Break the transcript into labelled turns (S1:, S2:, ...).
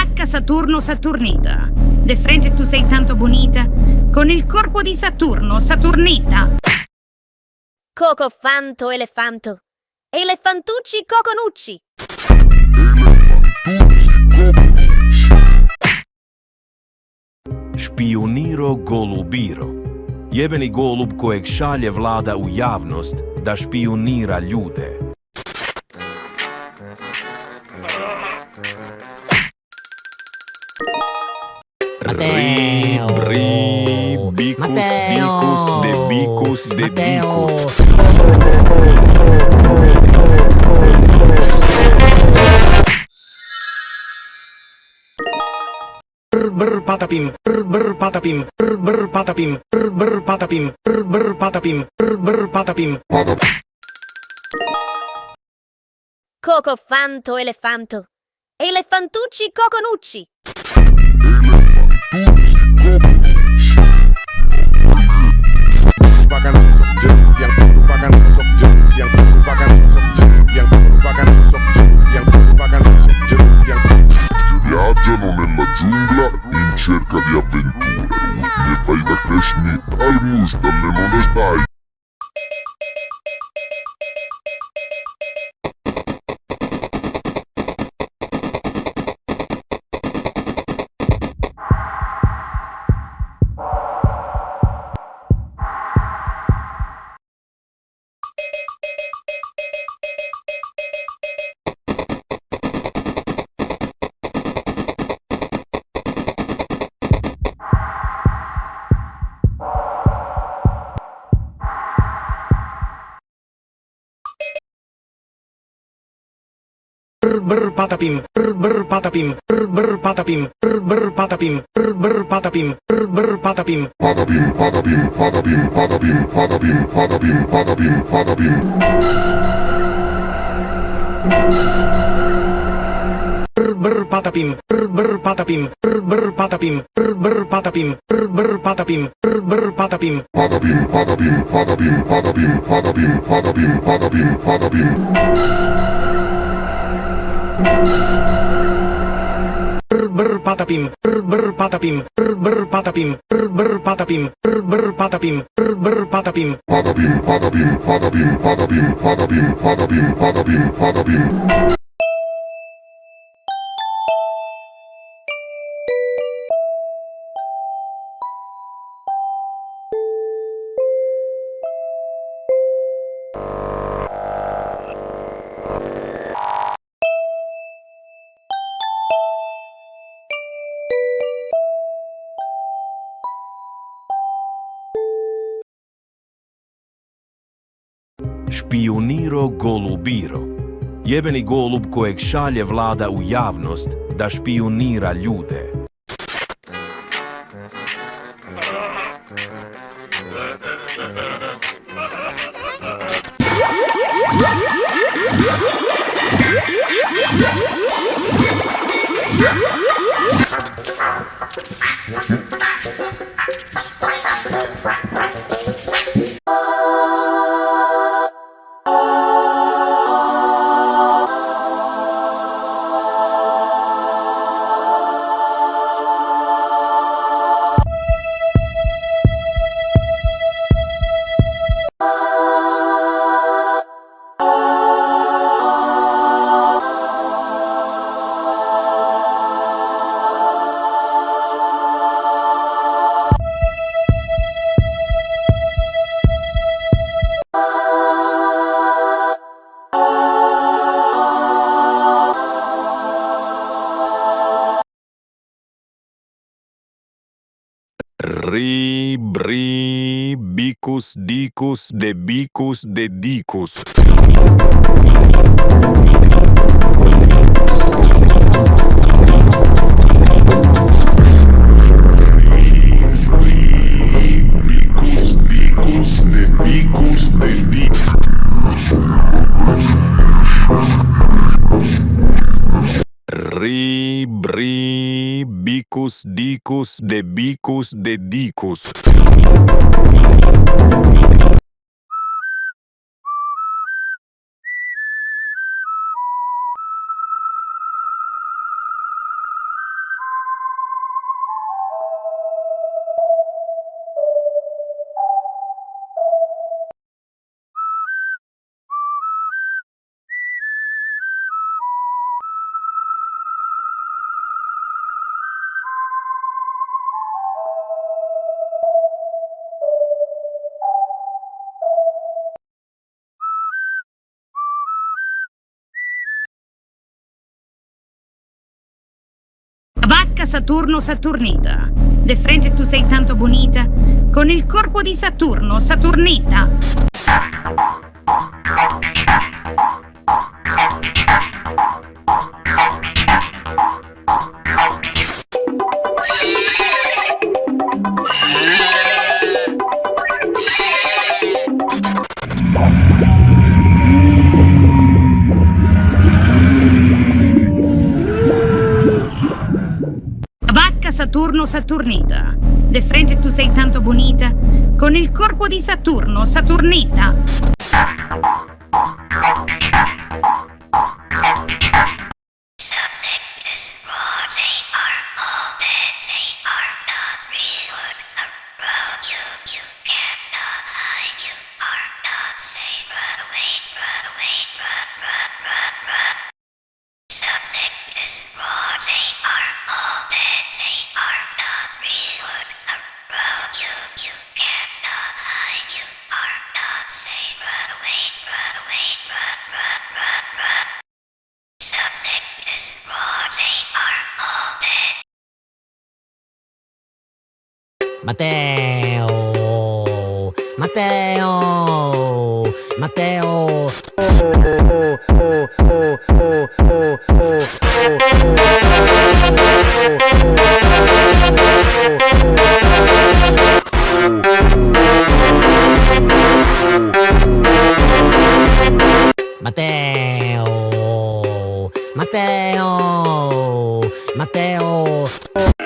S1: Vacca Saturno Saturnita. De frente tu sei tanto bonita, con il corpo di Saturno Saturnita.
S2: Coco fanto elefanto. Elefantucci coconucci.
S3: Špioniro golubiro. Jebeni golub kojeg šalje vlada u javnost da špionira ljude.
S4: Matteo!
S3: Bicus,
S4: Matteo!
S3: dicus, de bicus, de
S4: Matteo!
S3: dicus.
S5: Brr patapim, brr patapim, brr patapim, brr patapim, brr patapim, brr patapim.
S2: Coco fanto elefanto. Elefantucci coconucci.
S6: Viaggiano nella giungla in cerca di avventure. E vai da Krishna al mus dalle monastai.
S5: Brr patapim, brr patapim, brr patapim, brr patapim, brr patapim, brr patapim.
S6: Patapim, patapim, patapim, patapim, patapim, patapim, patapim, patapim.
S5: Brr patapim, brr patapim, brr patapim, brr patapim, brr patapim, brr patapim.
S6: Patapim, patapim, patapim, patapim, patapim, patapim, patapim, patapim.
S5: Brr patapim, brr patapim, brr patapim, brr patapim, brr patapim, brr patapim.
S6: Patapim, patapim, patapim, patapim, patapim, patapim, patapim, patapim.
S3: Špioniro golubiro. Jebeni golub kojeg šalje vlada u javnost da špionira ljude. Bicus, dicus, de bicus, de dicus. Bicus, dicus, de bicus, de dicus.
S1: Vacca Saturno Saturnita. De frente tu sei tanto bonita. Con il corpo di Saturno, Saturnita. Vacca Saturno Saturnita. De frente tu sei tanto bonita. Con il corpo di Saturno, Saturnita.
S4: Matteo! Matteo! Matteo! Matteo! Matteo! Matteo!